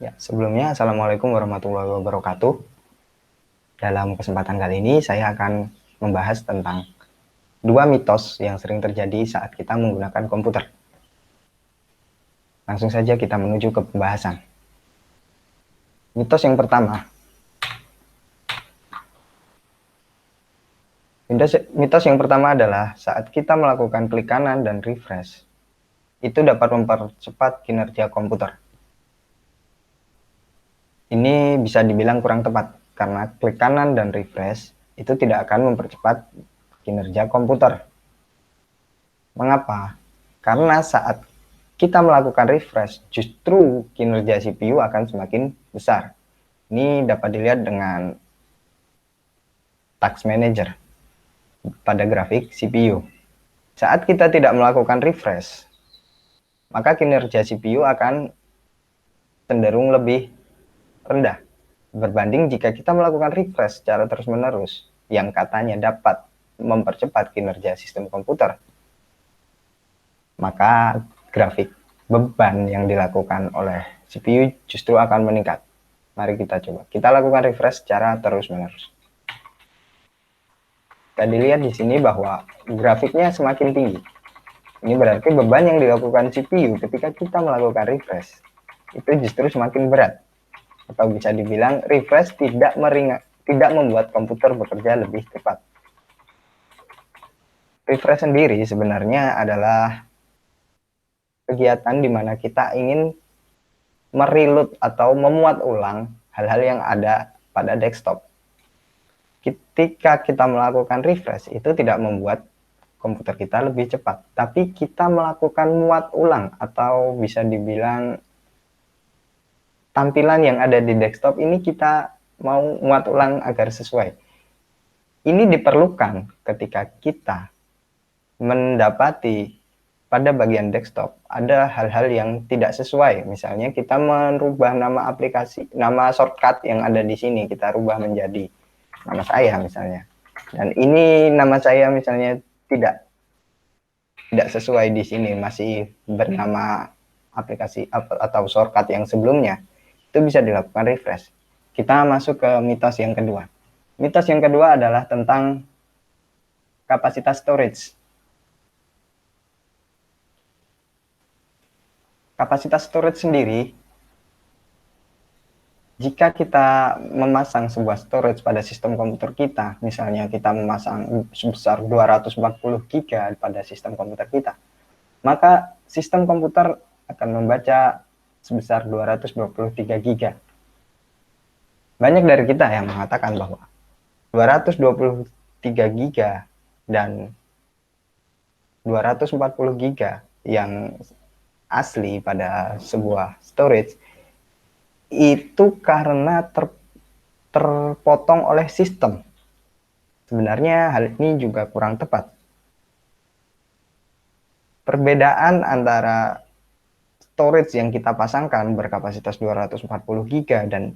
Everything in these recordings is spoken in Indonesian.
Ya, sebelumnya Assalamualaikum warahmatullahi wabarakatuh. Dalam kesempatan kali ini saya akan membahas tentang dua mitos yang sering terjadi saat kita menggunakan komputer. Langsung saja kita menuju ke pembahasan. Mitos yang pertama. Mitos yang pertama adalah saat kita melakukan klik kanan dan refresh, itu dapat mempercepat kinerja komputer. Ini bisa dibilang kurang tepat, karena klik kanan dan refresh itu tidak akan mempercepat kinerja komputer. Mengapa? Karena saat kita melakukan refresh, justru kinerja CPU akan semakin besar. Ini dapat dilihat dengan task manager pada grafik CPU. Saat kita tidak melakukan refresh, maka kinerja CPU akan cenderung lebih rendah berbanding jika kita melakukan refresh secara terus-menerus yang katanya dapat mempercepat kinerja sistem komputer. Maka grafik beban yang dilakukan oleh CPU justru akan meningkat. Mari kita coba. Kita lakukan refresh secara terus-menerus. Kita dilihat di sini bahwa grafiknya semakin tinggi. Ini berarti beban yang dilakukan CPU ketika kita melakukan refresh itu justru semakin berat. Atau bisa dibilang refresh tidak membuat komputer bekerja lebih cepat. Refresh sendiri sebenarnya adalah kegiatan di mana kita ingin mereload atau memuat ulang hal-hal yang ada pada desktop. Ketika kita melakukan refresh, itu tidak membuat komputer kita lebih cepat, tapi kita melakukan muat ulang atau bisa dibilang tampilan yang ada di desktop ini kita mau muat ulang agar sesuai. Ini diperlukan ketika kita mendapati pada bagian desktop ada hal-hal yang tidak sesuai. Misalnya kita merubah nama aplikasi, nama shortcut yang ada di sini kita rubah menjadi nama saya misalnya. Dan ini nama saya misalnya tidak sesuai di sini, masih bernama aplikasi atau shortcut yang sebelumnya. Itu bisa dilakukan refresh. Kita masuk ke mitos yang kedua. Mitos yang kedua adalah tentang kapasitas storage. Kapasitas storage sendiri, jika kita memasang sebuah storage pada sistem komputer kita, misalnya kita memasang sebesar 240 GB pada sistem komputer kita, maka sistem komputer akan membaca sebesar 223 GB. Banyak dari kita yang mengatakan bahwa 223 GB dan 240 GB yang asli pada sebuah storage itu karena terpotong oleh sistem. Sebenarnya hal ini juga kurang tepat. Perbedaan antara storage yang kita pasangkan berkapasitas 240 GB dan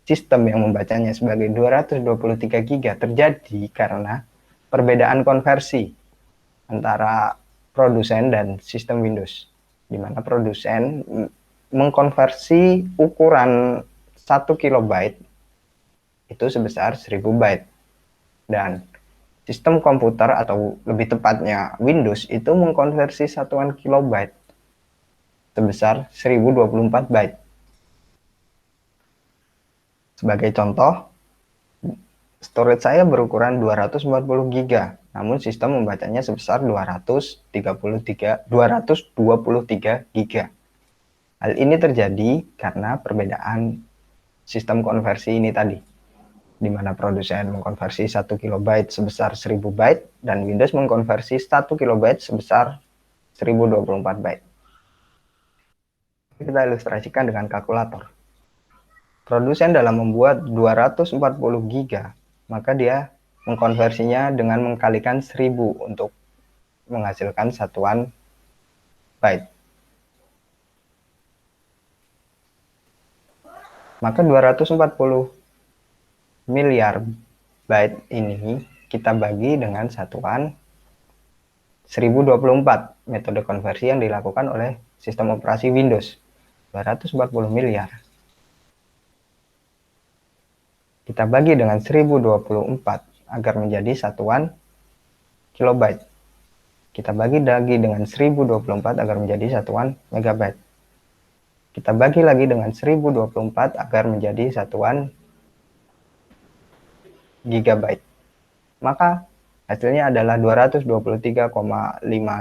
sistem yang membacanya sebagai 223 GB terjadi karena perbedaan konversi antara produsen dan sistem Windows, di mana produsen mengkonversi ukuran 1 kilobyte itu sebesar 1000 byte, dan sistem komputer atau lebih tepatnya Windows itu mengkonversi satuan kilobyte sebesar 1024 byte. Sebagai contoh, storage saya berukuran 240 GB, namun sistem membacanya sebesar 223 GB. Hal ini terjadi karena perbedaan sistem konversi ini tadi, di mana produsen mengkonversi 1 kilobyte sebesar 1000 byte dan Windows mengkonversi 1 kilobyte sebesar 1024 byte. Kita ilustrasikan dengan kalkulator. Produsen dalam membuat 240 GB, maka dia mengkonversinya dengan mengkalikan 1000 untuk menghasilkan satuan byte. Maka 240 miliar byte ini kita bagi dengan satuan 1024, metode konversi yang dilakukan oleh sistem operasi Windows. 240 miliar. Kita bagi dengan 1024 agar menjadi satuan kilobyte. Kita bagi lagi dengan 1024 agar menjadi satuan megabyte. Kita bagi lagi dengan 1024 agar menjadi satuan gigabyte. Maka hasilnya adalah 223,5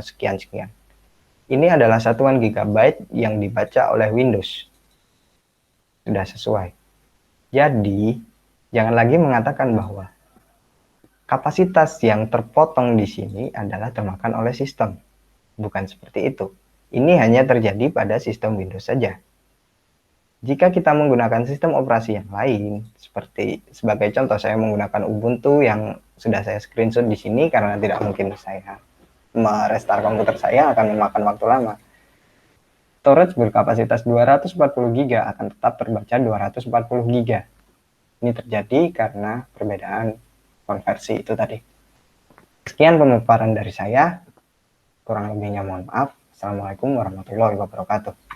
sekian-sekian. Ini adalah satuan gigabyte yang dibaca oleh Windows. Sudah sesuai. Jadi, jangan lagi mengatakan bahwa kapasitas yang terpotong di sini adalah termakan oleh sistem. Bukan seperti itu. Ini hanya terjadi pada sistem Windows saja. Jika kita menggunakan sistem operasi yang lain, seperti sebagai contoh saya menggunakan Ubuntu yang sudah saya screenshot di sini karena tidak mungkin saya merestart komputer saya akan memakan waktu lama. Storage berkapasitas 240 GB akan tetap terbaca 240 GB. Ini terjadi karena perbedaan konversi itu tadi. Sekian pemaparan dari saya. Kurang lebihnya mohon maaf. Assalamualaikum warahmatullahi wabarakatuh.